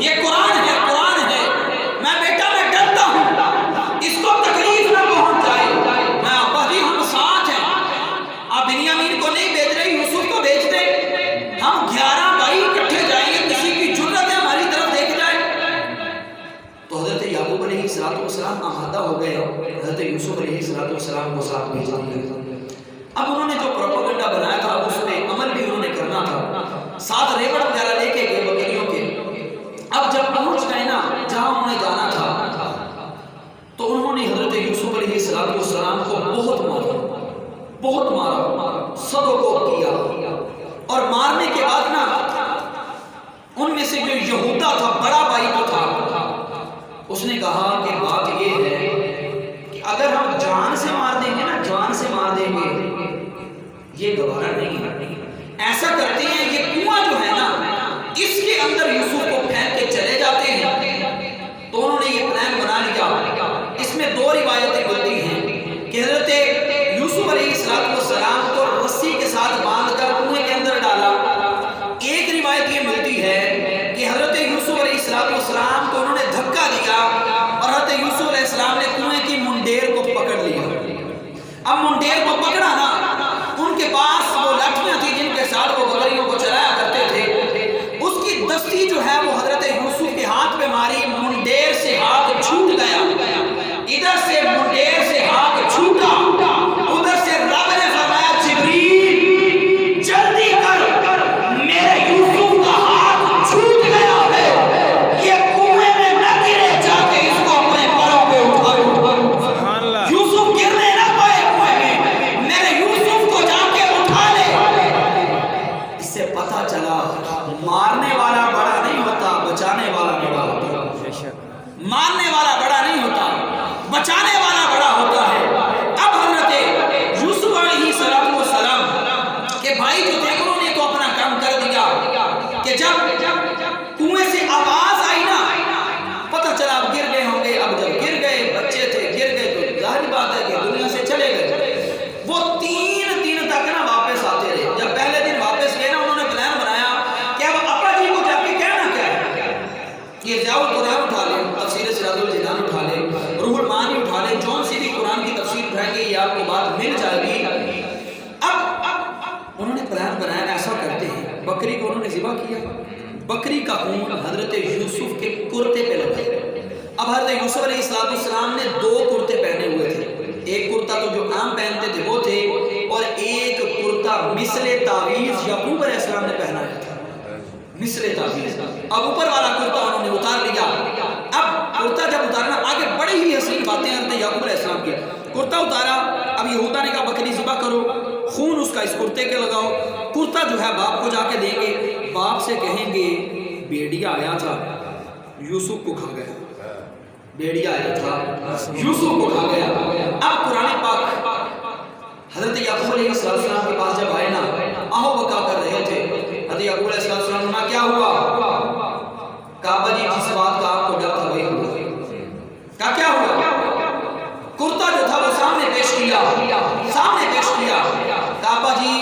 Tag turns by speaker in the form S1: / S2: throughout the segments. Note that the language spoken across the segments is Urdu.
S1: یہ قرآن ہے، قرآن ہے، میں بیٹا میں ڈرتا ہوں اس کو تکلیف نہ پہنچ جائے، میں ابا جی ہم ساتھ ہیں، آپ بنیامین کو نہیں بھیج رہے، یوسف کو بھیج دیں، ہم 11 بھائی اکٹھے جائیں گے، کسی کی جرت ہے ہماری طرف دیکھ جائے۔ تو حضرت یعقوب علیہ السلام آمادہ ہو گئے، حضرت یوسف علیہ السلام کو ساتھ بھیج دیا۔ اب انہوں نے جو پروپیگنڈا بنایا تھا اس پہ عمل بھی انہوں نے کرنا تھا، ساتھ ریوڑ وغیرہ لے کے گئے بکریوں کے۔ اب جب پہنچ گئے نا جہاں انہوں نے جانا تھا تو انہوں نے حضرت یوسف علیہ السلام کو بہت مارا، صدوں کو کیا، اور مارنے کے بعد نا ان میں سے جو یہودا تھا، بڑا بھائی جو تھا، اس نے کہا کہ بات یہ ہے کہ اگر ہم جان سے مار دیں گے نا، جان سے مار دیں گے، یہ گوارا نہیں ہے، ایسا کرتے ہیں یہ کنواں جو ہے نا اس کے اندر یوسف کو پھینک کے چلے جاتے ہیں۔ تو انہوں نے یہ پلان بنا لیا۔ اس میں 2 روایتیں ملتی ہیں کہ حضرت یوسف علیہ السلام کو رسی کے ساتھ باندھ کر کنویں کے اندر ڈالا۔ ایک روایت یہ ملتی ہے کہ حضرت یوسف علیہ السلام کو انہوں نے دھکا دیا اور حضرت یوسف علیہ السلام نے کنویں کی منڈیر کو پکڑ لیا۔ اب منڈیر کو پکڑا نا، ان کے پاس وہ لاٹھیاں تھی جن کے ساتھ وہ بکریوں کو چلایا کرتے تھے، اس کی دستی جو ہے وہ حضرت یوسف کے ہاتھ پہ ماری، منڈیر سے ہاتھ چھوٹ گیا، ادھر سے منڈیر سے ہاتھ چھوٹا، ادھر سے رب نے فرمایا جبریل جلدی کر، میرے یوسف کا ہاتھ چھوٹ گیا ہے، یہ کنویں میں نہ گرے، جا کے اس کو اپنے پروں پہ اٹھا، یوسف گرنے نہ پائے کنویں میں، میرے یوسف کو جا کے اٹھا لے۔ اس سے پتہ چلا مارنے والا بڑا نہیں ہوتا، بچانے والا بڑا ہوتا ہے، مارنے والا بڑا نہیں ہوتا، بچانے والا بڑا ہوتا ہے۔ اب حضرت یوسف علیہ السلام کے بھائی جو تھے انہوں نے تو اپنا کام کر دیا کہ جب کنویں سے آواز آئی نا، پتہ چلا اب گر گئے ہوں گے۔ اب جب گر گئے، بچے تھے، گر گئے تو ظاہر بات ہے کہ دنیا سے چلے گئے۔ وہ 3 دن تک نا واپس آتے رہے۔ جب پہلے دن واپس گئے نا، انہوں نے پلان بنایا کہ اب ابا جی کو جا کے کہنا کیا ہے، یہ ضیاء القرآن اٹھا لے، تفسیر سراج الجنان اٹھا لے، روح المعانی اٹھا لے، جون سی بھی قرآن کی تفسیر اٹھائیں گے، یہ آپ کو بات مل جائے گی۔ اب انہوں نے پلان بنایا ایسا کرتے ہیں، بکری کو انہوں نے ذبح کیا، بکری کا خون حضرت یوسف کے کرتے پہ لگایا۔ اب حضرت یوسف علیہ السلام نے 2 کرتے پہنے ہوئے تھے، ایک کرتا تو جو عام پہنتے تھے وہ تھے، اور ایک کرتا مثل تعویذ یعقوب علیہ السلام نے پہنایا تھا، مثل تعویذ۔ اب اوپر والا کرتا انہوں نے اتار لیا۔ اب کرتا جب اتارنا، آگے بڑی ہی حسین باتیں حضرت یعقوب علیہ السلام کی۔ کرتا اتارا، اب یہودا نے کہا بکری ذبح کرو، خون اس کا اس کرتے کے لگاؤ۔ کرتا جو ہے باپ کو جا کے دیں گے، باپ سے کہیں گے بیڑیا آیا تھا یوسف کو کھا گیا، بیڑیا آیا تھا یوسف کو کھا گیا۔ اب قرآن پاک حضرت یعقوب علیہ السلام کے پاس جب آئے نا، آہو بکا کر رہے تھے، حضرت یعقوب علیہ السلام نے کیا ہوا؟ کعبہ جی جس بات کا آپ کو ڈر تھا وہی ہوا۔ کیا ہوا؟ کرتا جو تھا وہ سامنے پیش کیا، کعبہ جی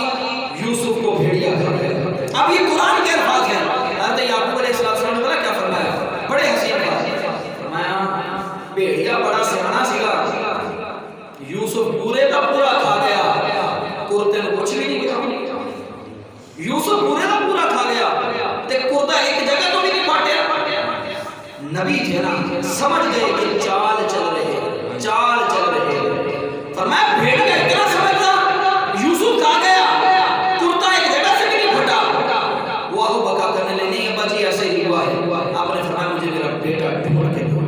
S1: یوسف کو بھیڑیا کھا گیا۔ اب یہ قرآن کے الفاظ ہیں۔ حضرت یعقوب علیہ السلام نے کیا فرمایا؟ بڑے حسین بات فرمایا، بھیڑیا بڑا سیانا سیگا، یوسف پورے کا پورا کھا گیا، کرتے نے کچھ بھی نہیں کیا۔ یوسف پورے کا پورا کھا گیا تے کرتا ایک جگہ تو بھی نہیں پاٹیا۔ نبی جنا سمجھ گئے کہ چال چل رہے، فرمایا بھیڑیا اتنا سمجھتا، یوسف کھا گیا، کرتا ایک جگہ سے بھی نہیں پھٹا۔ وہ آہو بکا کرنے لے، نہیں ابا جی ایسے ہی ہوا ہے۔ آپ نے فرمایا مجھے میرا بیٹا ڈھونڈ کے دو۔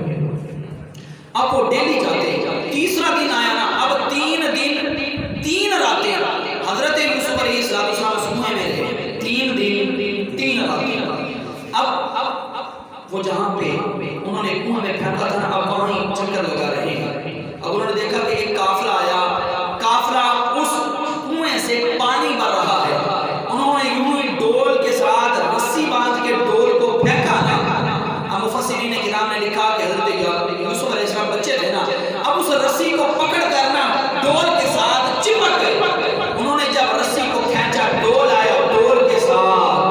S1: اب وہ ڈیلی جاتے، تیسرا دن آیا نا، اب 3 دن 3 راتیں حضرت یوسف علیہ السلام کنویں میں رہے، 3 دن 3 راتیں۔ اب وہ جہاں پہ انہوں نے کنویں میں پھینکا تھا نا، اب وہیں چکر لگا رہے ہیں۔ اب انہوں نے دیکھا کہ ایک قافلہ آیا، قافلہ اس کنویں سے پانی بھر رہا ہے۔ انہوں نے یوں ہی ڈول کے ساتھ رسی باندھ کے ڈول کو پھینکا نا۔ مفسرین کرام نے لکھا کہ حضرت یوسف علیہ السلام بچے تھے نا، اب اس رسی کو پکڑ کر نا ڈول کے ساتھ چپک گئے۔ انہوں نے جب رسی کو کھینچا، ڈول آیا، ڈول کے ساتھ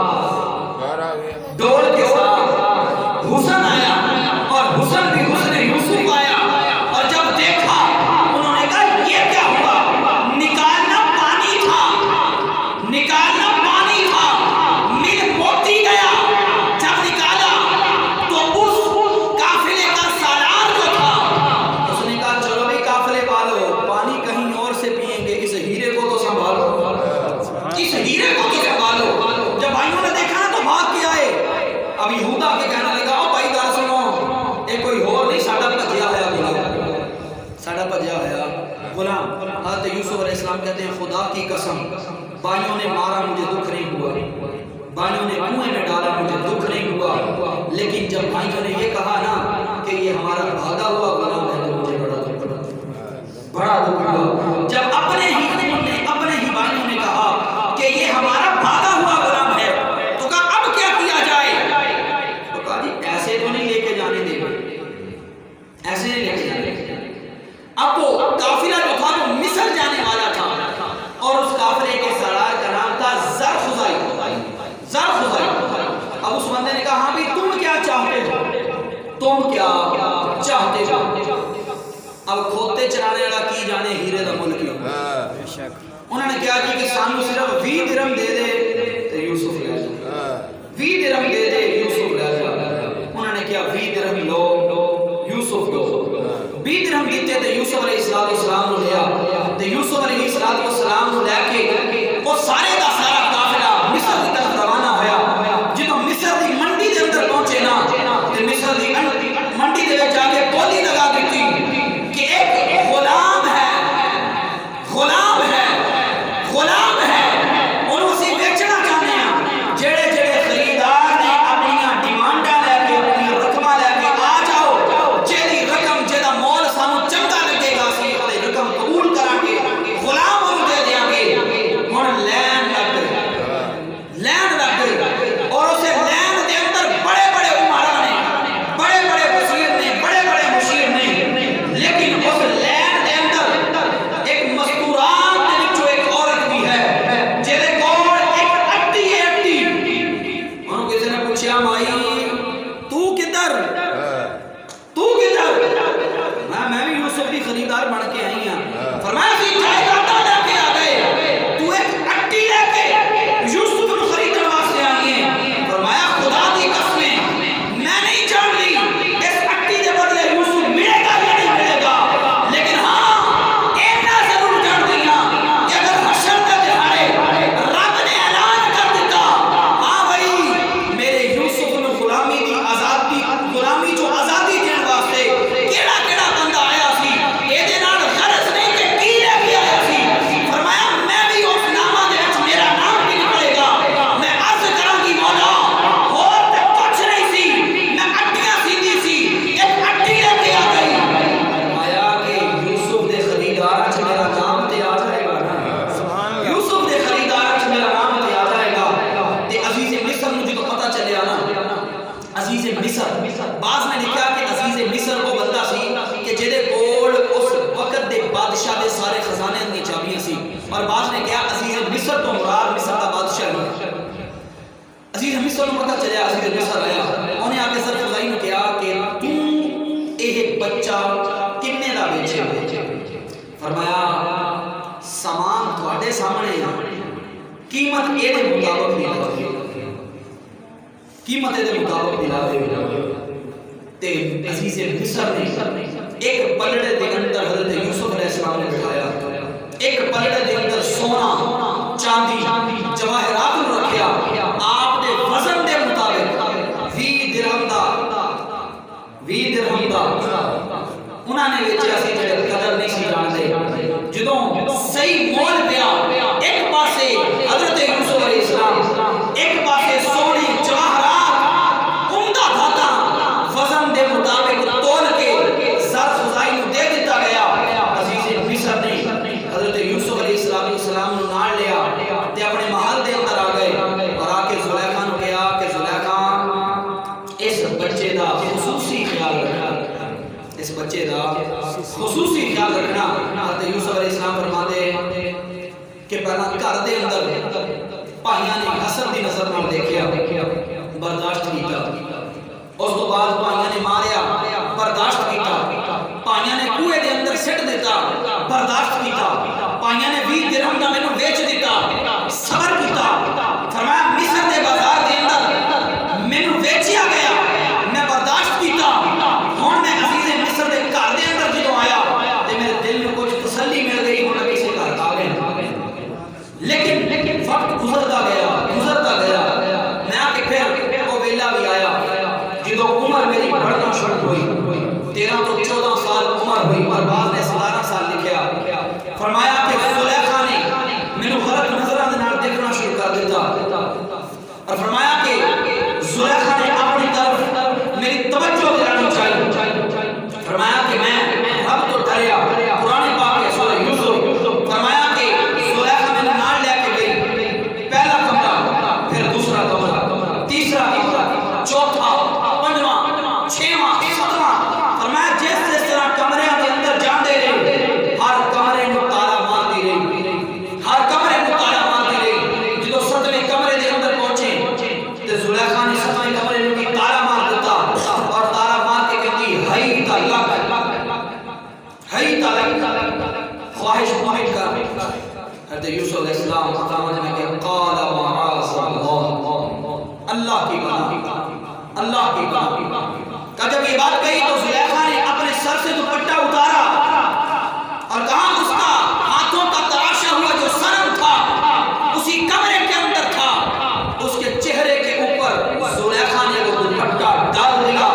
S1: اب یہودا کے کہنے لگا او بھائی گل سنو یہ کوئی اور نہیں ساڈا بھجیا ہوا غلام ساڈا بھجیا ہوا غلام حضرت یوسف علیہ السلام کہتے ہیں خدا کی قسم بائیوں نے مارا مجھے دکھ نہیں ہوا بائیوں نے کنویں میں ڈالا مجھے دکھ نہیں ہوا لیکن جب بھائیوں نے یہ کہا نا کہ یہ ہمارا بھاگا ہوا غلام ہے تو مجھے بڑا دکھ ہوا جب اپنے ہی بھائیوں نے کہا کہ یہ ہمارا بھاگا ہوا غلام ہے تو کہا اب کیا کیا جائے تو کہا جی ایسے تو نہیں لے کے جانے دے ایسے نہیں لے کے جانے اب وہ قافلہ جو تھا وہ مصر جانے والا تھا اور اس قافلے کے سردار کا نام تھا زرخزائی اب اس بندے نے کہا ہاں بھی تم کیا چاہتے ہو اب کھوتے چلانے والا کی جانے ہیرے دا ملک انہوں نے کیا کہ سانو صرف 20 درہم دے دے تو یوسف لے جا 20 درہم دے دے یوسف لے جا انہوں نے کیا 20 درہم لو یوسف لو 20 درہم دیتے تو یوسف علیہ السلام نے لیا تو یوسف علیہ السلام نے لے کے وہ سارے دا سارا قافلہ مصر کی طرف روانہ ہویا جدوں مصر دی منڈی دے اندر پہنچے نا تے مصر دی منڈی دے وچ جا کے بولی لگا دتی کہ ایک غلام ہے اور اسی بیچنا چاہنے ہیں جڑے خریدار نے اپنی ڈیمانڈاں لے کے اپنی رقماں لے کے آ جاؤ جیڑی رقم جیڑا مول سانو چنگا لگے گا اسی وہ رقم قبول کرا کے غلام نوں دے دیاں گے ہن لین لگ گئی اور اسے لین دے اندر بڑے بڑے عمرا نے بڑے بڑے وزیر نے بڑے بڑے مشیر نے لیکن اس لین دے اندر ایک مستورات دے وچوں ایک عورت بھی ہے جے کول ایک اٹی انہوں کسی نے پوچھا مائی تو کدھر میں بھی یوسف کی خریدار بن کے آئی ہوں فرمایا کہ جائیداد لے کے آ گئے تو ایک اٹی لے کے یوسف کو خریدنے واسطے آئی ہے فرمایا خدا کی قسم میں نہیں جانتی اس اٹی کے بدلے یوسف ملے گا یا نہیں ملے گا لیکن ہاں اینا ضرور جانتی ہوں کہ اگر حشر کا دہاڑے رب نے اعلان کر دیتا ہاں بھائی میرے یوسف نے غلامی جو آزادی دین واسطے کیڑا بندہ آیا سی اے دے نال غرض نہیں کہ کی لے کے آیا سی فرمایا میں بھی اس نامہ دے وچ میرا نام بھی نکلے گا میں عرض کراں گی مولا اور تے کچھ نہیں سی میں اٹیاں سیندی سی ایک اٹی لے کے آ گئی فرمایا کہ یوسف دے خریدار وچ میرا نام تے آ جائے گا نا یوسف دے خریدار وچ میرا نام تے آ جائے گا تے عزیز مصر نوں جدوں پتہ چلیا نا عزیز مصر بعض نے لکھا کہ عزیز مصر وہ بندہ سی کہ جہدے کول اس وقت دے بادشاہ دے سارے خزانے دی چابیاں سی اور بعض نے کہا عزیز مصر تو مراد مصر دا بادشاہ ہے عزیز مصر نوں پتہ چلیا عزیز مصر آیا انہیں آ کے زرخزائی نے کہا کہ تو یہ بچہ کنے دا بیچے فرمایا سامان تواڈے سامنے قیمت اے دے مطابق نہیں قیمت دے مطابق ملا دے تے عزیز مصر نے ایک پلڑے دے اندر حضرت یوسف علیہ السلام نے بٹھایا ایک پلڑے دے اندر سونا چاندی جواہرات رکھیا آپ دے وزن دے مطابق 20 درہم دا انہاں نے ویچیا سی جڑے قدر نہیں سی جانتے جدوں صحیح مول پیا ایک پاسے حضرت یوسف علیہ السلام ایک پاسے سونی جواہرات عمدہ دھاتا وزن دے مطابق تول کے زرخزائی نوں دے دیتا گیا عزیز مصر نے حضرت یوسف علیہ السلام نوں نال لیا تے اپنے محل دے اندر آ گئے اور آ کے زلیخا نوں کہا کہ زلیخا اس بچے دا خصوصی خیال رکھنا اس بچے دا خصوصی خیال رکھنا حضرت یوسف علیہ السلام فرماتے کہ پہلا گھر دے اندر بھائیاں نے حسد دی نظر نال دیکھیا برداشت کیتا اس تو بعد بھائیاں نے ماریا برداشت کیتا بھائیاں نے کوئے دے اندر سٹ دیتا برداشت کیتا بھائیاں نے 20 درہم دا مینوں بیچ دیتا صبر کیتا فرمایا مصر دے بازار دے اندر مینوں بیچیا گیا میں برداشت کیتا ہن میں عزیز مصر دے گھر دے اندر جدوں آیا تے میرے دل میں کچھ تسلی مل گئی ہن میں کسے گھر آ گیا لیکن وقت گزرتا گیا میں آ کے پھر وہ ویلا بھی آیا جدو عمر میری بڑھنا شروع ہوئی 13 تو 14 سال عمر ہوئی پر بعض نے 17 سال لکھیا فرمایا کہ زلیخا نے مینوں غلط نظراں دے نال دیکھنا شروع کر دیتا اور فرمایا کہ زلیخا نے اپنی طرف میری توجہ دلانی چاہیے فرمایا کہ میں رب تو ڈریا قرآن پاک ہے سورہ یوسف فرمایا کہ زلیخا میں نال لے کے گئی پہلا کمرہ پھر دوسرا کمرہ تیسرا کمرہ چوتھا پنجواں چھواں ستواں فرمایا جس جس طرح کمرے کے اندر جاندے رہے ہر کمرے میں تالا مارتی رہی ہر کمرے میں تالا مارتی رہی جدو ستویں کمرے کے اندر پہنچے تے زلیخا نے ستویں کمرے میں تالا مار دیتا اور تالا مار کے کہتی ہئی تالا ہئی تالا خواہش پوری کر حضرت یوسف علیہ السلام قیامت میں کہ قال معاذ اللہ کی پناہ اللہ کی پناہ کہ جب یہ بات کہی تو زلیخا نے اپنے سر سے دوپٹہ اتارا اور کہا اس کا ہاتھوں کا تراشا ہوا جو صنم تھا اسی کمرے کے اندر تھا اس کے چہرے کے اوپر زلیخا نے وہ دوپٹہ ڈال دیا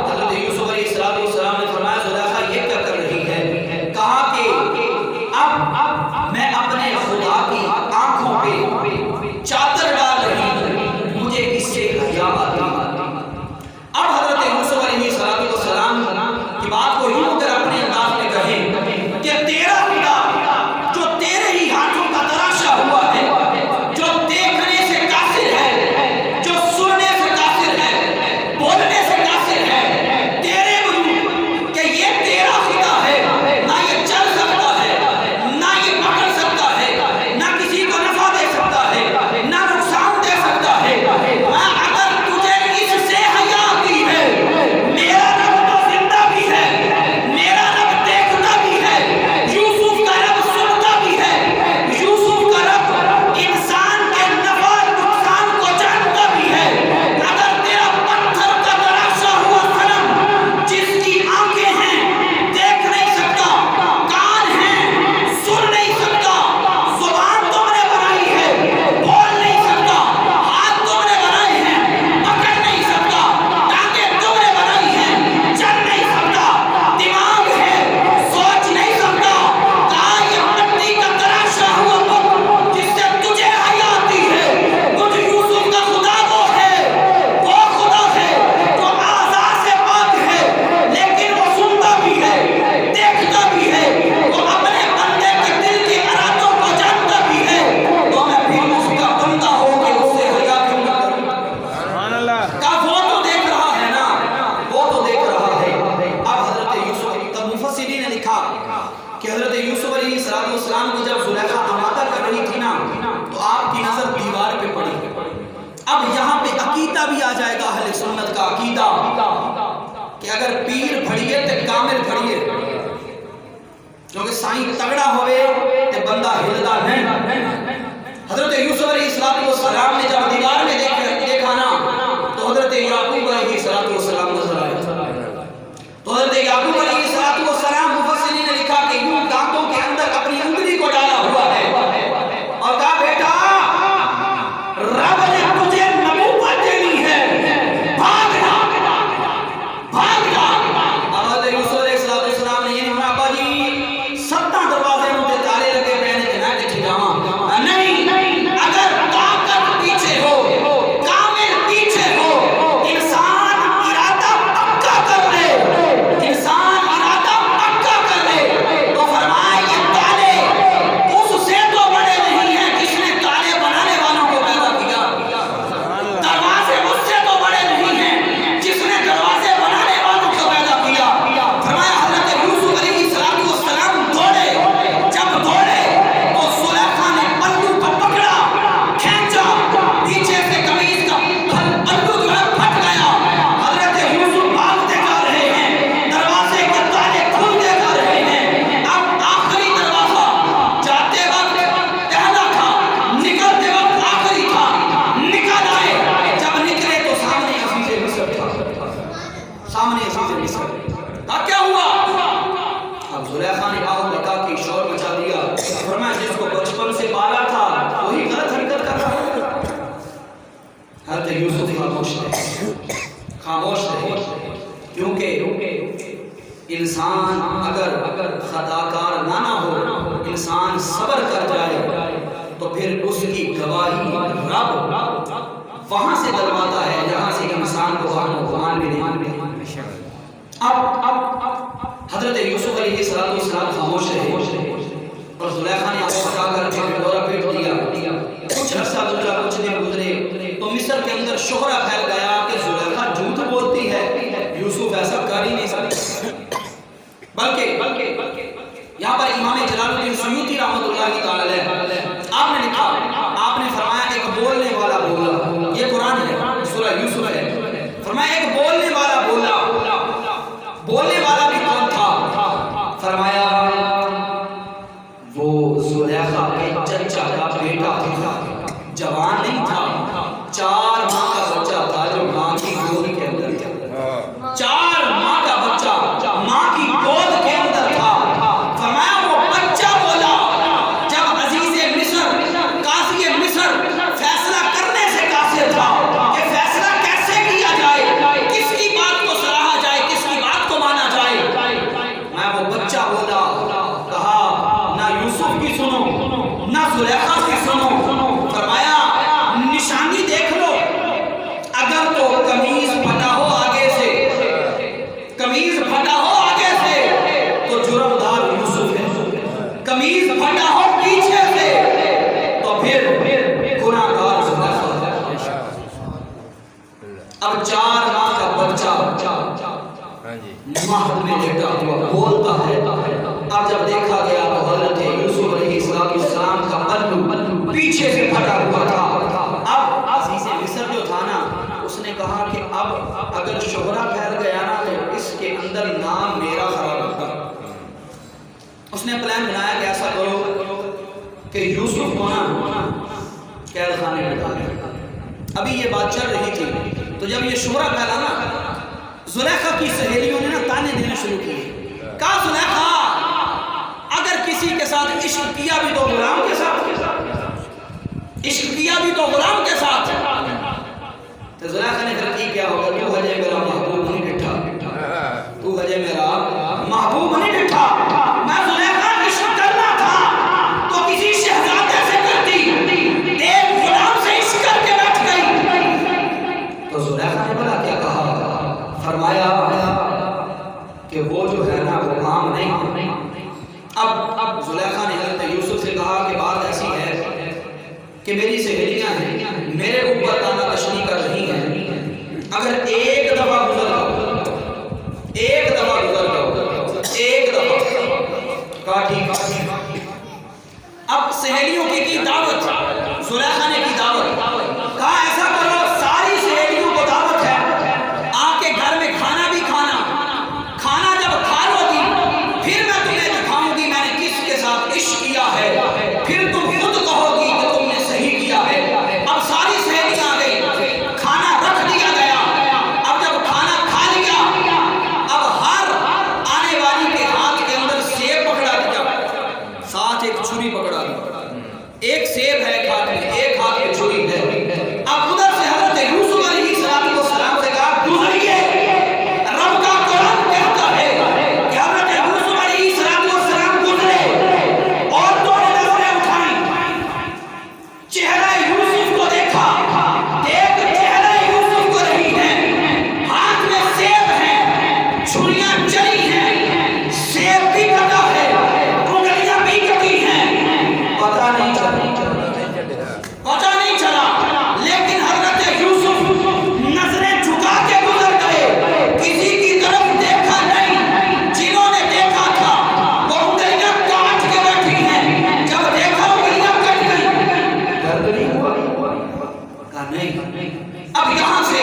S1: حضرت یوسف علیہ السلام نے فرمایا زلیخا یہ کیا کر رہی ہے کہا کہ اب میں اپنے خدا کی آنکھوں پہ چادر ڈال رہی ہوں مجھے اس سے حیا آتی اب حضرت یوسف علیہ السلام کی بات کو یوں کر اپنے انداز میں کہیں کہ تیرا خدا جو تیرے ہی ہاتھوں کا تراشا ہوا ہے جو دیکھنے سے قاصر ہے جو سننے سے قاصر ہے بولنے سے قاصر ہے تیرے وجود کہ یہ تیرا خدا ہے نہ یہ چل سکتا ہے نہ یہ پکڑ سکتا ہے نہ کسی کو نفع دے سکتا ہے نہ نقصان دے سکتا ہے اگر تجھے اس سے حیا آتی ہے میرا رب تو زندہ بھی ہے میرا رب دیکھتا بھی ہے یوسف کا رب سنتا بھی ہے یوسف کا رب انسان کے نفع نقصان کو جانتا بھی ہے اگر تیرا پتھر کا تراشا ہوا صنم جس کی آنکھیں ہیں دیکھ نہیں سکتا کان ہیں سن نہیں سکتا زبان تم نے بنائی ہے بول نہیں سکتا ہاتھ تم نے بنائے ہیں پکڑ نہیں سکتا ٹانگیں تم نے بنائی ہیں چل نہیں سکتا دماغ ہے سوچ نہیں سکتا کہا یہ مٹی کا تراشا ہوا وقت جس سے تجھے حیا آتی ہے مجھ یوسف کا خدا وہ خدا ہے جو اعضاء سے پاک ہے لیکن وہ سنتا بھی ہے دیکھتا بھی ہے وہ اپنے بندے کے دل کے ارادوں کو جانتا بھی ہے تو میں پھر اس کا بندہ ہو کے اس سے حیا کیوں نہ کروں کہا وہ تو دیکھ رہا ہے نا وہ تو دیکھ رہا ہے اب حضرت یوسف تب مفسرین نے لکھا کہ حضرت یوسف علیہ السلام کو جب زلیخا آمادہ کر رہی تھی نا تو آپ کی نظر دیوار پہ پڑی اب یہاں پہ عقیدہ بھی آ جائے گا اہل سنت کا عقیدہ کہ اگر پیر بھڑیے تے کامل بھڑیے کیونکہ سائیں تگڑا ہوئے تے بندہ ہلدا نہیں حضرت یوسف علیہ السلام نے جب دیوار میں دیکھا نا تو حضرت یعقوب علیہ السلام نظر آئے تو حضرت یعقوب علیہ السلام مفسرین نے لکھا کہ یوں دانتوں کے اندر اپنی انگلی کو ڈالا ہوا ہے اور کہا بیٹا رب نے تجھے نبوت دینی ہے بھاگنا اب حضرت یوسف علیہ السلام نے یہ نہیں ابا جی 7 دروازے میں تالے لگے پہنے کے نہ کہ جاواں نہیں اگر طاقت پیچھے ہو خاموش رہے، کیونکہ انسان اگر خطاکار نہ ہو، انسان صبر کر جائے تو پھر اس کی گواہی رب وہاں سے دلواتا ہے جہاں سے انسان کو گمان بھی نہیں ملتا۔ اب حضرت یوسف علیہ السلام خاموش رہے اور زلیخا نے آپ اٹھا کر ڈورا پیٹ دیا۔ کچھ عرصہ گزرا، کچھ دن گزرے تو مصر کے اندر شہرہ پھیل گیا کہ زلیخا جھوٹ بولتی ہے، یوسف ایسا کر ہی نہیں سکتا۔ بلکہ یہاں پر امام جلال الدین سیوطی رحمۃ اللہ تعالی علیہ آپ نے لکھا، آپ نے فرمایا ایک بولنے والا بولا، یہ قرآن ہے، سورہ یوسف ہے، فرمایا ایک بولنے والا بولا، بولنے والا بھی کون تھا؟ فرمایا وہ زلیخا کے چچا کا بیٹا تھا، جوان نہیں تھا، 4 ماہ کا بچہ تھا جو ماں کی گود کے اندر تھا، 4 ماہ کا بچہ ماں کی گود کے اندر تھا۔ فرمایا وہ بچہ بولا، جب عزیز مصر قاضی مصر فیصلہ کرنے سے قاصر تھا کہ فیصلہ کیسے کیا جائے، کس کی بات کو سراہا جائے، کس کی بات کو مانا جائے، میں وہ بچہ بولا، کہا نہ یوسف کی سنو نہ زلیخا کی سنو، فرمایا نشانی دیکھ لو، اگر تو قمیض پھٹا ہو آگے سے، قمیض پھٹا ہو آگے سے تو جرم دار یوسف ہے، قمیض پھٹا ہو پیچھے سے تو پھر گناہ گار زلیخا ہے۔ اب 4 ماہ کا بچہ مہد میں لیٹا ہوا بولتا ہے، اب جب دیکھا گیا تو حضرت یوسف علیہ السلام کا پلو پیچھے سے پھٹا ہوا تھا۔ اب عزیز مصر جو تھا نا، اس نے کہا کہ اب اگر شہرہ پھیل گیا نا تو اس کے اندر نام میرا خراب ہوگا۔ اس نے پلان بنایا کہ ایسا کرو کہ یوسف کو نا قید خانے میں ڈالیں۔ ابھی یہ بات چل رہی تھی تو جب یہ شہرہ پھیلا نا، زلیخا کی سہیلیوں نے نا تانے دینا شروع کیے، کہا زلیخا اگر کسی کے ساتھ عشق کیا بھی تو غلام کے ساتھ، عشق کیا بھی تو غلام کے ساتھ۔ تو زلیخا نے پھر کی کیا ہوگا، تو ہجے میرا محبوب نہیں ڈٹھا، تو ہجے میرا محبوب نہیں ڈٹھا، میں زلیخا عشق کرنا تھا تو کسی شہزادے سے کرتی، ایک غلام سے عشق کر کے بیٹھ گئی۔ تو زلیخا نے بلا کیا کہا، فرمایا کہ وہ جو ہے نا وہ کام نہیں۔ اب زلیخا نے حضرت یوسف سے کہا کہ بات ایسی ہے کہ میری سہیلیاں ہیں، میرے اوپر تانا تشنی کر رہی ہیں، اگر ایک دفعہ گزر جاؤ، ایک دفعہ گزر جاؤ، ایک دفعہ کاٹی۔ اب سہیلیوں کی دعوت، زلیخا نے کی دعوت، کہا ایسا کرو ساری سہیلیوں کو دعوت ہے، آ کے گھر میں کھانا بھی کھانا، کھانا جب کھا لو گی پھر میں تمہیں دکھاؤں گی میں نے کس کے ساتھ عشق کیا ہے، پھر تم خود کہو گی کہ تم نے صحیح کیا ہے۔ اب ساری سہیلیاں آ گئی، کھانا رکھ دیا گیا، اب جب کھانا کھا لیا اب ہر آنے والی کے ہاتھ کے اندر سیب پکڑا دیا، ساتھ ایک چھری پکڑا دی، ایک سیب ہے ایک ہاتھ میں، ایک ہاتھ میں چھری ہے۔ اب ادھر سے حضرت یوسف علیہ السلام سے کہا گزریے، رب کا قرآن کہتا ہے کہ حضرت یوسف علیہ السلام گزرے اور دو نظریں اٹھائیں، چہرہ یوسف کو دیکھا، ایک چہرہ یوسف کو رہی ہے، ہاتھ میں سیب ہے، چھریاں چلی ہیں، سیب بھی کٹا ہے، انگلیاں بھی کٹی ہیں، پتہ نہیں چلا، لیکن حضرت یوسف نظریں جھکا کے گزر گئے، کسی کی طرف دیکھا نہیں، جنہوں نے دیکھا تھا وہ انگلیاں کاٹ کے بیٹھی ہیں، جب دیکھا انگلیاں کٹ گئی، درد نہیں ہوا، کہا نہیں۔ اب یہاں سے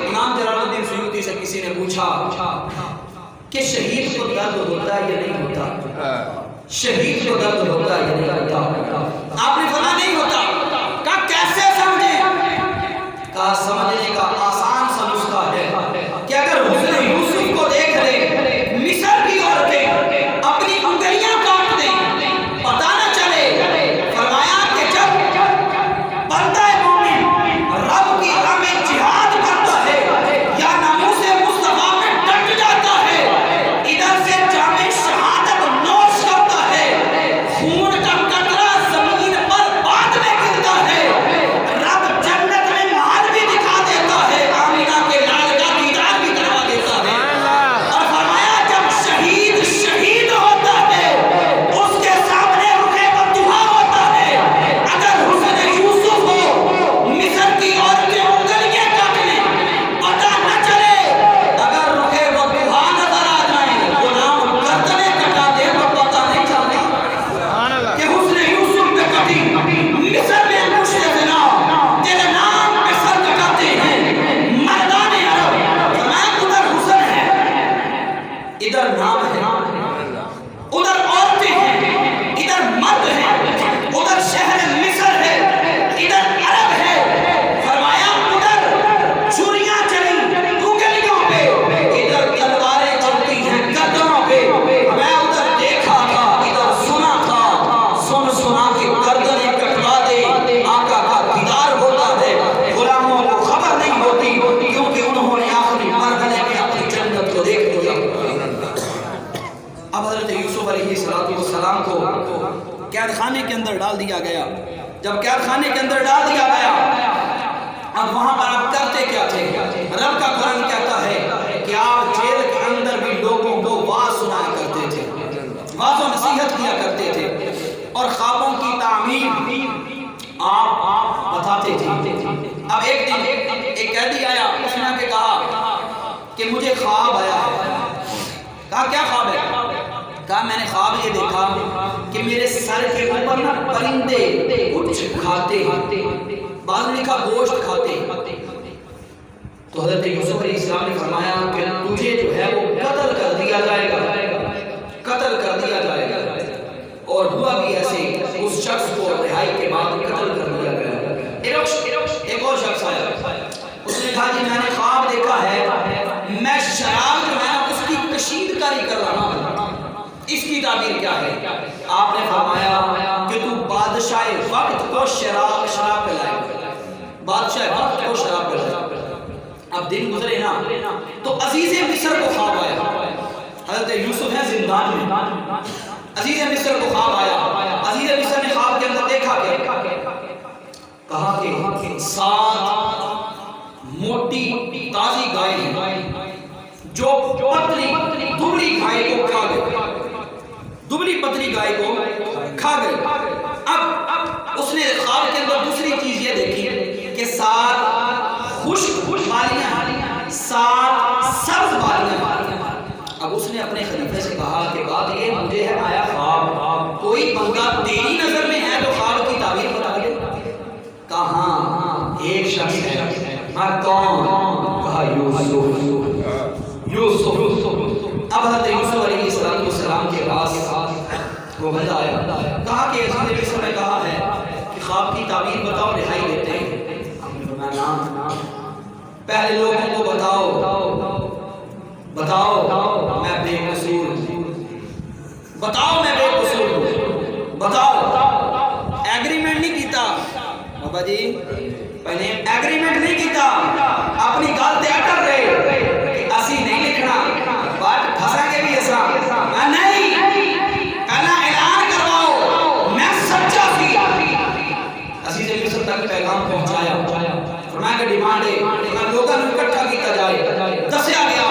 S1: امام جلال الدین سیوطی سے کسی نے پوچھا کہ شہید کو درد ہوتا ہے یا نہیں ہوتا، شہید کو درد ہوتا ہے یا نہیں ہوتا؟ آپ نے فرمایا نہیں ہوتا۔ کہا کیسے سمجھیں؟ کہا سمجھنے کا آسان سا نسخہ ہے کہ اگر حسن یوسف کو دیکھ لے، مصر کی عورتیں اپنی انگلیاں کاٹ دیں، پتہ نہ چلے۔ فرمایا کہ جب بندہ مومن رب کی راہ میں جہاد کرتا ہے یا نام خانے کے اندر ڈال دیا گیا. جب قید خانے کے اندر ڈال دیا گیا اب وہاں پر آپ کرتے کیا تھے؟ رب کا قرآن کہتا ہے کہ آپ جیل کے اندر بھی لوگوں کو واعظ سنایا کرتے تھے, واعظ و نصیحت کیا کرتے تھے, اور خوابوں کی تعمیر آپ بتاتے تھے. اب ایک دن ایک قیدی آیا, اس نے آ کے کہا کہ مجھے خواب آیا ہے. کہا کیا خواب ہے؟ کہا میں نے خواب یہ دیکھا کہ میرے سر کے اوپر نا پرندے کچھ کھاتے ہیں, بعض نے لکھا گوشت کھاتے ہیں. تو حضرت یوسف علیہ السلام نے فرمایا کہ تجھے جو ہے وہ قتل کر دیا جائے گا, قتل کر دیا جائے گا. اور ہوا بھی ایسے, اس شخص کو رہائی کے بعد قتل کر دیا گیا. ایک اور شخص آیا, اس نے کہا جی میں نے خواب دیکھا ہے, میں شراب جو ہے اس کی کشید کاری کر رہا ہوں, اس کی تعبیر کیا ہے؟ آپ نے فرمایا کہ تو بادشاہ وقت کو شراب پلائے, بادشاہ وقت کو شراب پلائے. اب دن گزرے نا تو عزیز مصر کو خواب آیا. حضرت یوسف ہے زندان میں, عزیز مصر کو خواب آیا. عزیز مصر نے خواب کے اندر دیکھا کہ کہا کہ 7 موٹی تازی گائے ہیں جو پتلی دبلی گائے کو کھا گئے, دبلی پتلی گائے کو کھا گئے. اب اس نے خواب کے اندر دوسری چیز یہ دیکھی کہ 7 خشک بالیاں ہیں, 7 سبز بالیاں ہیں. اب اس نے اپنے خلیفے سے کہا کہ بات یہ مجھے ہے آیا خواب, کوئی بندہ تیری نظر میں ہے تو خواب کی تعبیر بتا دے. کہاں ایک شخص ہے. کون؟ کہا یوسف. اب حضرت یوسف علیہ السلام کے پاس وہ بندہ آیا, کہا کہ عزیز مصر نے کہا ہے کہ خواب کی تعبیر بتاؤ, رہائی دیتے ہیں. پہلے لوگوں کو بتاؤ میں بے قصور, بتاؤ میں بے قصور, بتاؤ. ایگریمنٹ نہیں کیتا بابا جی, پہلے ایگریمنٹ نہیں کیتا, اپنی گل تے اٹل رہے کہ اسی نہیں لکھنا, بات پھنسیں گے بھی ایسا نہیں, کہنا اعلان کرواؤ میں سچا سی. عزیز مصر تک پیغام پہنچایا, فرمایا کہ ڈیمانڈ ہے کہ لوگوں کو اکٹھا کیتا جائے. دسیا گیا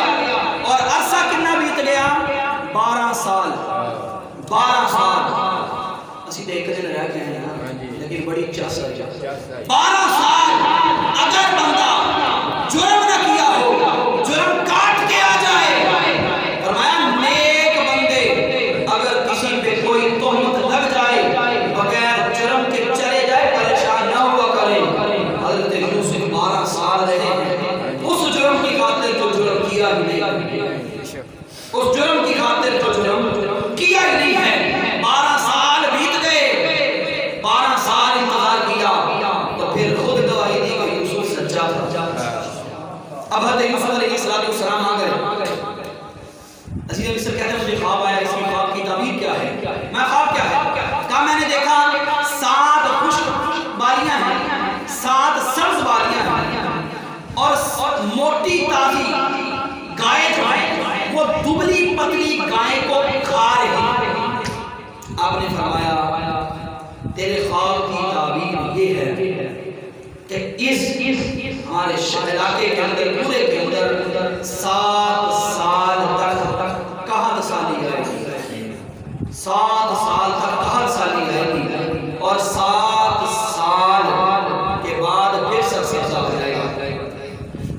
S1: اور عرصہ کتنا بیت گیا, 12 سال. 12 سال اسی تے ایک دن رہ گئے ہیں لیکن بڑی چاس ہے. 12 سال اگر بندہ جرم نہ کیا ہو, جرم کاٹ کے آ جائے. فرمایا نیک بندے اگر کسی پہ کوئی تہمت لگ جائے بغیر جرم کے چلے جائے, پریشان نہ ہوا کرے. حضرت یوسف 12 سال رہے ہیں اس جرم کی خاطر جو جرم کیا ہی نہیں, اس جرم کی خاطر جو جرم کیا ہی نہیں ہے. 12 سال بیت گئے, 12 سال انتظار کیا تو پھر خود گواہی دی کہ یوسف سچا تھا. اب حضرت یوسف علیہ السلام آ گئے. عزیز مصر کہتے ہیں مجھے خواب آیا, اس کی خواب کی تعبیر کیا ہے؟ میں خواب کیا ہے؟ کہا میں نے دیکھا 7 خشک بالیاں ہیں, 7 سبز بالیاں ہیں, اور موٹی تازی گائے جو ہیں وہ دبلی پتلی گائے کو کھا رہی ہیں. آپ نے فرمایا تیرے خواب کی تعبیر یہ ہے کہ اس ہمارے علاقے کے اندر, پورے کے اندر 7 سال تک قحط سالی رہے گی, 7 سال تک قحط سالی رہے گی, اور 7 سال کے بعد پھر سرسبزہ ہو جائے گا.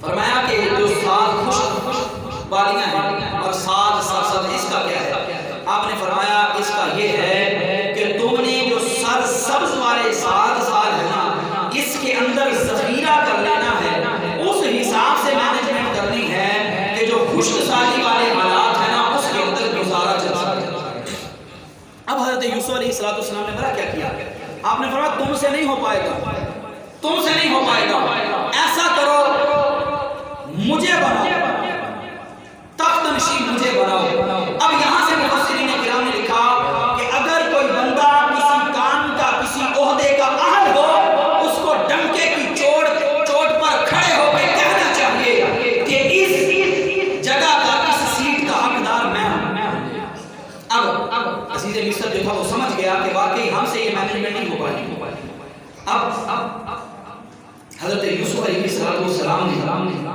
S1: فرمایا کہ جو 7 خشک بالیاں ہیں اور 7 سرسبز, اس کا کیا ہے؟ آپ نے فرمایا اس کا یہ ہے کہ تم نے جو سرسبز والے 7 سال ہے نا, اس کے اندر ذخیرہ کر لینا ہے, اس حساب سے مینجمنٹ کرنی ہے کہ جو خشک سالی والے حالات ہیں نا اس کے اندر گزارا چل سکے. اب حضرت یوسف علیہ السلام نے بڑا کیا کیا, آپ نے فرمایا تم سے نہیں ہو پائے گا, تم سے نہیں ہو پائے گا. ایسا کرو مجھے بناؤ, تخت نشین مجھے بناؤ. اب یہاں سے مفسرین کرام نے لکھا کہ اگر کوئی بندہ کسی کام کا, کسی عہدے کا اہل ہو, اس کو ڈنکے کی چوٹ پر کھڑے ہو کے کہنا چاہیے کہ اس جگہ کا, اس سیٹ کا حقدار میں ہوں. اب عزیز مصر جو تھا وہ سمجھ گیا کہ واقعی ہم سے یہ اب حضرت یوسف علیہ السلام نے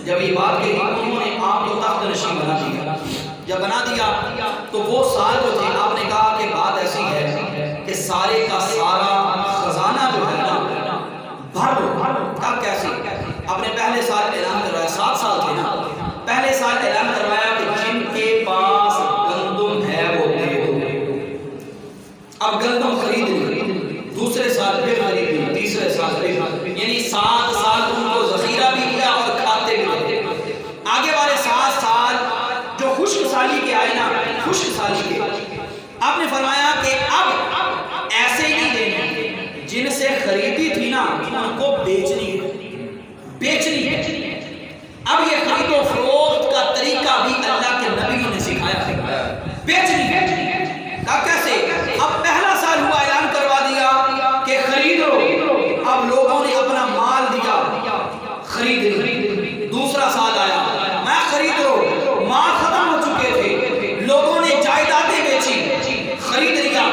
S1: جب یہ بات کہی انہوں نے آپ کو تخت نشین بنا دیا. جب بنا دیا تو وہ سال جو تھے آپ نے کہا کہ بات ایسی ہے کہ سارے کا سارا خزانہ جو ہے نا بھر لو. کب کیسے؟ آپ نے پہلے سال اعلان کروایا، 7 سال تھے نا، پہلے سال اعلان کروایا کہ جن کے پاس گندم ہے وہ دے دو. اب گندم خرید لی، دوسرے سال پھر خرید لی، تیسرے سال پھر، یعنی 7 سال ان کو ذخیرہ بھی کیا اور کھاتے بھی لے. آگے والے 7 سال جو خشک سالی کے آئے نا، خشک سالی کے، آپ نے فرمایا کہ اب ایسے ہی دینے جن سے خریدی تھی نا ان کو بیچنی ہے. اب یہ خرید و فروخت کا طریقہ بھی اللہ کے نبیوں نے سکھایا ہے. بیچنی ہے کیسے؟ اب پہلا سال ہوا، اعلان کروا دیا کہ خرید لو. اب لوگوں نے اپنا مال دیا، خرید لی. دوسرا سال آیا، میں خرید لو، مال ختم ہو چکے تھے، لوگوں نے جائیدادیں بیچی، خرید لیا.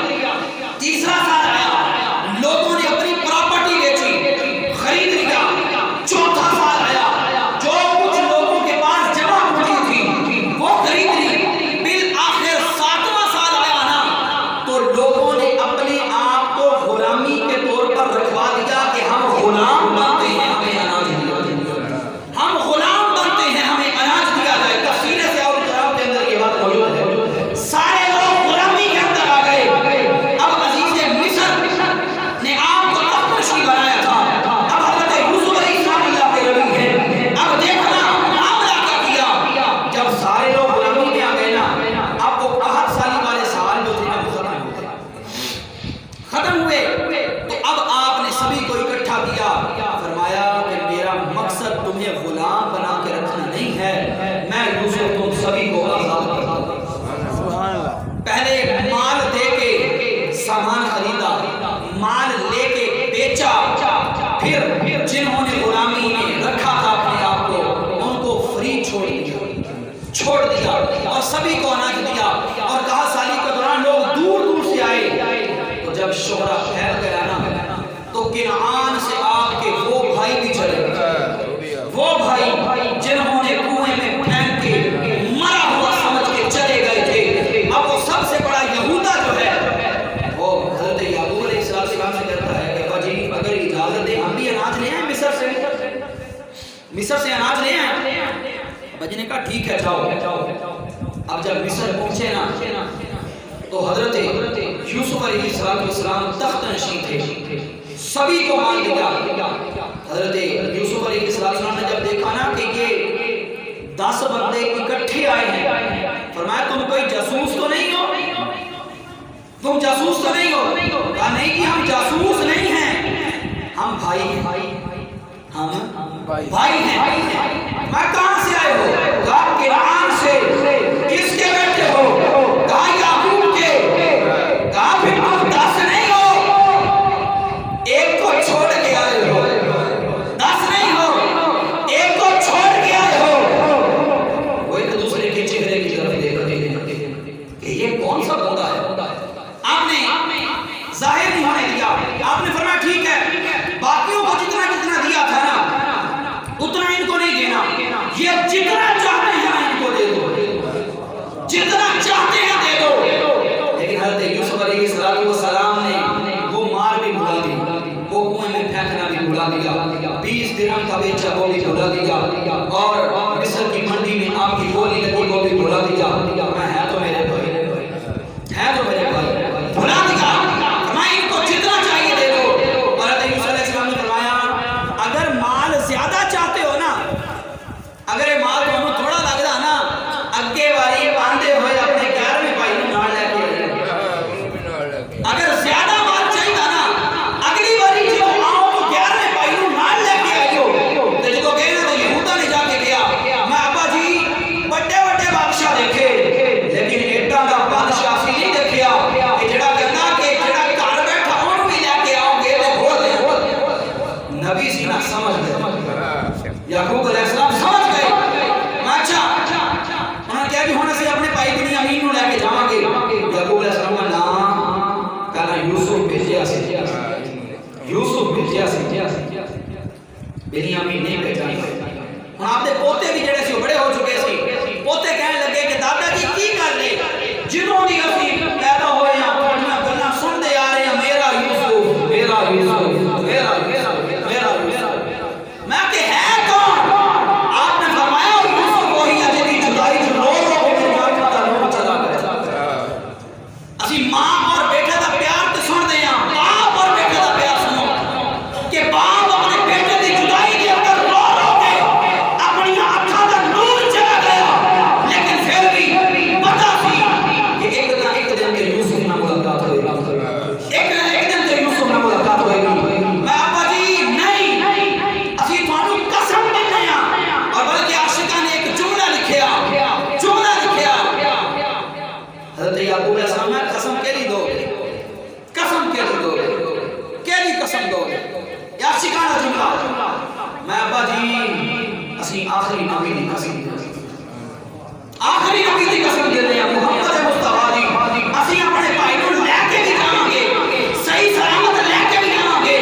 S1: تیسرا سال آیا، لوگوں نے اپنی پراپرٹی بیچی، خرید لیا. چوتھا سال آیا، جو کچھ لوگوں کے پاس جمع ہوتی تھی وہ خرید لی. بالآخر 7واں سال آیا نا تو لوگوں نے اپنے آپ کو غلامی کے طور پر رکھوا دیا کہ ہم غلام بنتے ہیں، ہمیں اناج دیا جائے، ہم غلام بنتے ہیں، ہمیں اناج دیا جائے. تفسیر سے اور کتاب کے اندر یہ بات موجود ہے. سارے لوگ غلامی کے اندر آ گئے. اب عزیز مصر نے آپ کو تخت نشین بنایا تھا. اب حضرت یوسف علیہ السلام اللہ کے نبی ہیں. اب دیکھنا معاملہ کیا کیا جب سارے لوگ غلامی میں آ گئے نا. اب وہ 61 سالی والے سال جو تھے نا وہ ختم ہوئے. تو اب آپ نے سبھی کو اکٹھا کیا، فرمایا کہ میرا مقصد تمہیں غلام بنا کے رکھنا نہیں ہے، میں یوسف تم سبھی کو آزاد کرتا ہوں. پہلے مال دے کے سامان خریدا، مال لے کے بیچا، پھر جنہوں نے غلامی میں رکھا تھا اپنے آپ کو ان کو فری چھوڑ دیا اور سبھی کو اناج دیا. اور کہا سالی کے دوران لوگ دور دور سے آئے. تو جب شہرہ پھیل گیا نا تو کنعان سے آپ کے وہ بھائی بھی چلے گئے، وہ بھائی جنہوں نے کنویں میں پھینک کے مرا ہوا سمجھ کے چلے گئے تھے. اب وہ سب سے بڑا یہودا جو ہے وہ حضرت یعقوب علیہ السلام سے کہتا ہے کہ باجی اگر اجازت دیں ہم بھی اناج لے آئیں مصر سے اناج لے آئیں. باجی نے کہا ٹھیک ہے جاؤ. اب جب مصر پہنچے نا تو حضرت یوسف علیہ السلام تخت نشین تھے، سبھی کو مال دیا. حضرت یوسف علیہ السلام نے جب دیکھا نا کہ یہ 10 بندے اکٹھے آئے ہیں، فرمایا تم کوئی جاسوس تو نہیں ہو؟ تم جاسوس تو نہیں ہو؟ کہا نہیں کہ ہم جاسوس نہیں ہیں، ہم بھائی ہیں، ہم بھائی ہیں. میں کہاں سے آئے ہو؟ کہا کنعان سے. کس کے بیٹے ہو؟ کہا یعقوب کے. کہا پھر تم 10 نہیں ہو، ایک کو چھوڑ کے آئے ہو. 10 نہیں ہو، ایک کو چھوڑ کے آئے ہو. وہ ایک دوسرے کے چہرے کی طرف دیکھتے ہیں کہ یہ کون سا بندہ ہے. آپ نے ظاہر نہیں ہونے دیا. آپ نے فرمایا ٹھیک ہے، باقیوں کو جتنا دیا تھا نا اتنا ان کو نہیں دینا، یہ جتنا میں ابا جی اسی آخری نبی دی قسم آخری نبی دی قسم دے رہے ہیں محمد مصطفیٰ دی اسی اپنے بھائی کو لے کے بھی جاؤں گے صحیح سلامت لے کے بھی جاؤں گے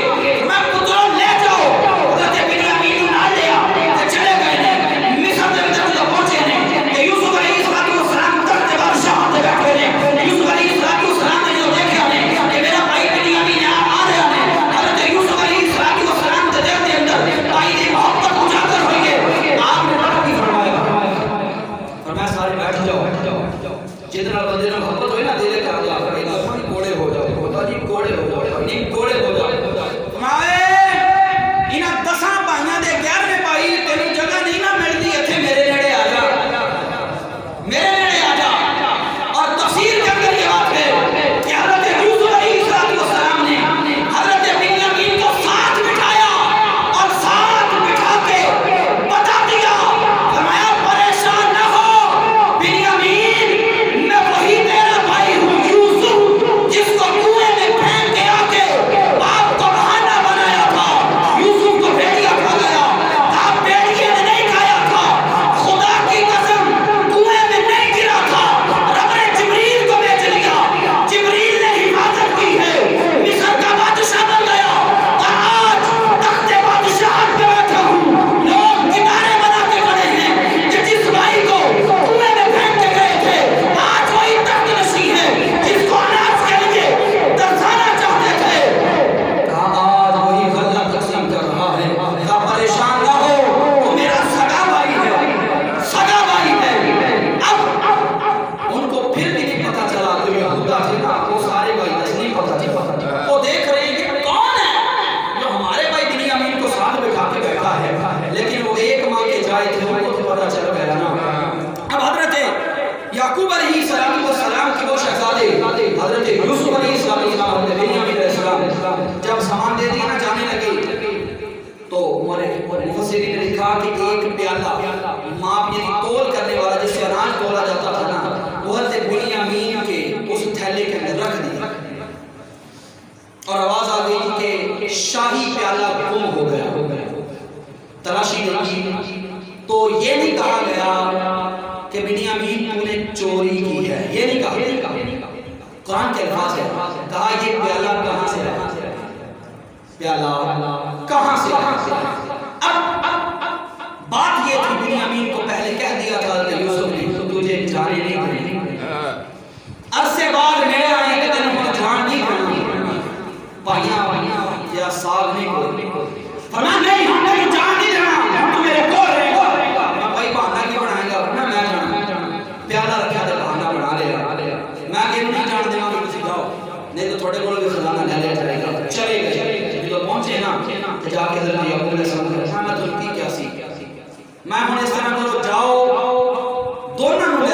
S1: میں پتروں لے جاؤ حضرت بنیامین نہ لیا تے چلے گئے نے مصر دے اندر جو پہنچے نے کہ یوسف علیہ السلام تخت بادشاہ تے بیٹھے نے یوسف علیہ السلام نے جو دیکھا نے کہ میرا بھائی بنیامین آ رہا ہے حضرت یوسف علیہ السلام کے دل کے اندر بھائی دی محبت اجاگر ہوئی ہے آپ نے بات کی فرمایا سارے بیٹھ جاؤ جتنا بندے نے محبت ہوئی نا دل کا جا کر کوڑے ہو جاؤ ہوتا جی کوڑے ہو جاؤ نہیں کوڑے ہو جاؤ فرمائے انہاں 10 بھائیاں دے 11ویں بھائی تینوں جگہ نہیں نہ ملدی ایتھے میرے نیڑے آ جا میرے نیڑے آ جا اور تفسیر کے اندر یہ بات ہے کہ حضرت یوسف علیہ السلام نے حضرت بنیامین کو ساتھ بٹھایا اور ساتھ بٹھا کے بتا دیا فرمایا پریشان نہ ہو بنیامین میں وہی تیرا بھائی ہوں یوسف جس کو کنویں میں پھینک کے آ کے باپ کو بہانہ بنایا تھا یوسف کو بھیڑیا کھا گیا تھا بھیڑیے نے نہیں کھایا تھا خدا کی قسم کنویں میں نہیں گرا تھا رب نے جبریل کو بھیج لیا جبریل نے حفاظت کی ہے مصر کا بادشاہ بن گیا اور آج تخت بادشاہ پہ بیٹھا ہوں لوگ گٹارے بنا کے کھڑے ہیں کہ جس بھائی کو کنویں میں پھینک کے گئے تھے آج وہی تخت نشین ہے جس کو اناج کے لیے ترسانا چاہتے تھے کہا آج وہی غلہ تقسیم کر رہا ہے کہا پریشان نہ ہو وہ میرا سگا بھائی ہے اب ان کو پھر بھی نہیں پتا چلا کہ یہودا تھے نا وہ سارے بھائی نہیں پتا تھا وہ دیکھ رہے ہیں کہ کون ہے جو ہمارے بھائی بنیامین کو ساتھ بٹھا کے بیٹھا ہے لیکن وہ ایک ماں کے جائے تھے ان کو تو پتا چل گیا نا اب حضرت یعقوب علیہ السلام کی وہ شہزادے حضرت یوسف علیہ السلام حضرت بنیامین علیہ السلام جب سامان دے دیا نا جانے لگے تو مفسرین نے لکھا کہ ایک پیالہ ماپ یعنی تول کرنے والا جس سے اناج تولا جاتا تھا نا وہ حضرت بنیامین کے اس تھیلے کے اندر رکھ دیا اور آواز آ گئی کہ شاہی پیالہ گم ہو گیا تلاشی دیکھی تو یہ نہیں کہا گیا کہ بنیامین تو نے چوری کی ہے یہ نہیں کہا قرآن کے الفاظ ہے کہا یہ پیالہ کہاں سے آیا پیالہ کہاں سے آیا اب بات یہ تھی بنیامین کو پہلے کہہ دیا تھا کہ یوسف نے تجھے جانے نہیں دیں عرصے بعد میرے آنے کے دن کو جان نہیں کرنا بھائیاں یا سال نہیں کو فرمایا نہیں ہم نے جان نہیں دینا ہم تو میرے کو رہے گا میں بھائی بہانہ کی بنائے گا میں جانا پیالہ رکھا دے بہانہ بنا لے گا میں کہ نہیں جان دینا کہ کسی جاؤ نہیں تو تھوڑے کو بھی خزانہ لے لیا جائے گا چلے گئے جو پہنچے نا تو جا کے حضرت یعقوب نے سمجھا میں تم کی کیا سی میں ہوں اس طرح کرو جاؤ دونوں